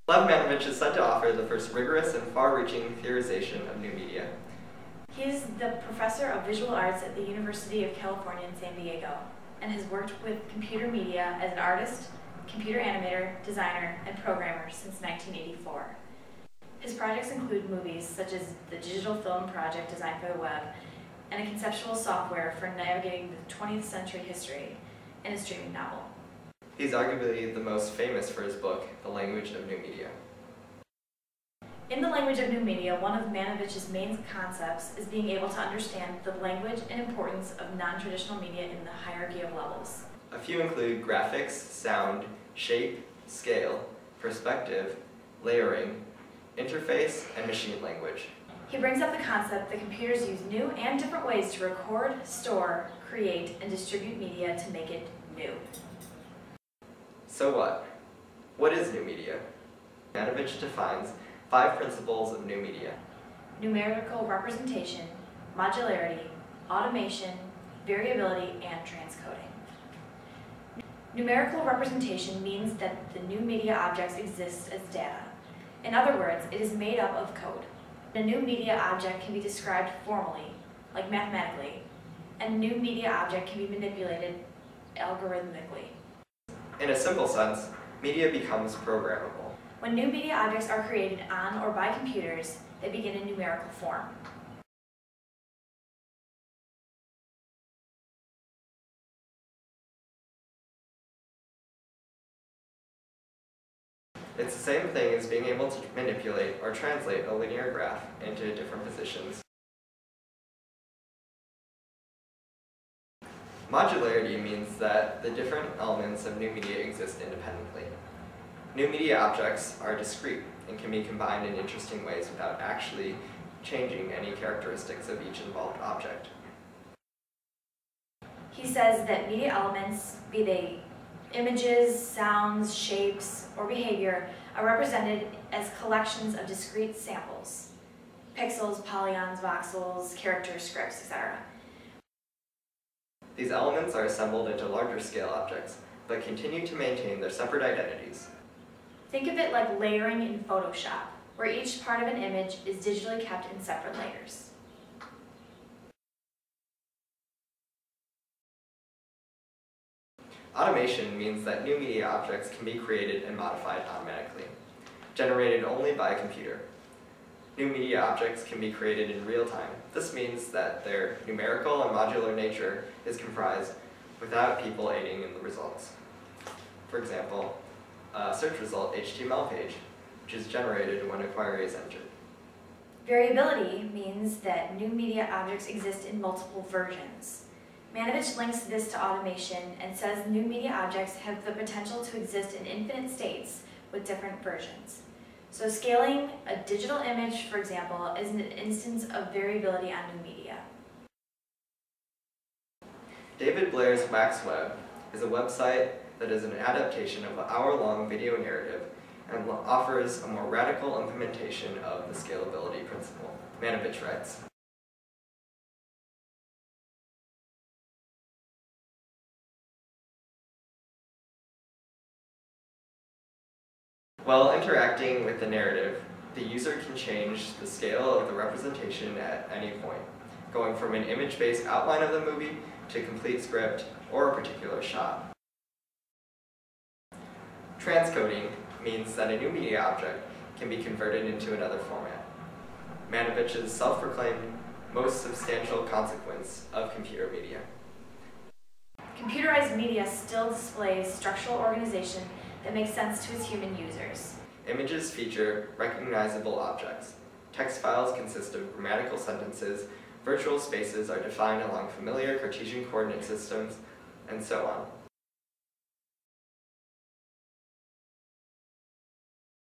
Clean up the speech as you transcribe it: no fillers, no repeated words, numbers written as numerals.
Lev Manovich is said to offer the first rigorous and far-reaching theorization of new media. He is the professor of visual arts at the University of California in San Diego and has worked with computer media as an artist, computer animator, designer, and programmer since 1984. His projects include movies such as the digital film project designed for the web and a conceptual software for navigating the 20th century history and a streaming novel. He's arguably the most famous for his book, The Language of New Media. In The Language of New Media, one of Manovich's main concepts is being able to understand the language and importance of non-traditional media in the hierarchy of levels. A few include graphics, sound, shape, scale, perspective, layering, interface, and machine language. He brings up the concept that computers use new and different ways to record, store, create, and distribute media to make it new. So what? What is new media? Manovich defines 5 principles of new media: numerical representation, modularity, automation, variability, and transcoding. Numerical representation means that the new media objects exist as data. In other words, it is made up of code. A new media object can be described formally, like mathematically, and a new media object can be manipulated algorithmically. In a simple sense, media becomes programmable. When new media objects are created on or by computers, they begin in numerical form. It's the same thing as being able to manipulate or translate a linear graph into different positions. Modularity means that the different elements of new media exist independently. New media objects are discrete and can be combined in interesting ways without actually changing any characteristics of each involved object. He says that media elements, be they images, sounds, shapes, or behavior, are represented as collections of discrete samples: pixels, polygons, voxels, characters, scripts, etc. These elements are assembled into larger scale objects, but continue to maintain their separate identities. Think of it like layering in Photoshop, where each part of an image is digitally kept in separate layers. Automation means that new media objects can be created and modified automatically, generated only by a computer. New media objects can be created in real time. This means that their numerical and modular nature is comprised without people aiding in the results. For example, a search result HTML page, which is generated when a query is entered. Variability means that new media objects exist in multiple versions. Manovich links this to automation and says new media objects have the potential to exist in infinite states with different versions. So scaling a digital image, for example, is an instance of variability on new media. David Blair's Wax Web is a website that is an adaptation of an hour-long video narrative and offers a more radical implementation of the scalability principle. Manovich writes, while interacting with the narrative, the user can change the scale of the representation at any point, going from an image-based outline of the movie to complete script or a particular shot. Transcoding means that a new media object can be converted into another format. Manovich's self-proclaimed most substantial consequence of computer media. Computerized media still displays structural organization that makes sense to its human users. Images feature recognizable objects. Text files consist of grammatical sentences, virtual spaces are defined along familiar Cartesian coordinate systems, and so on.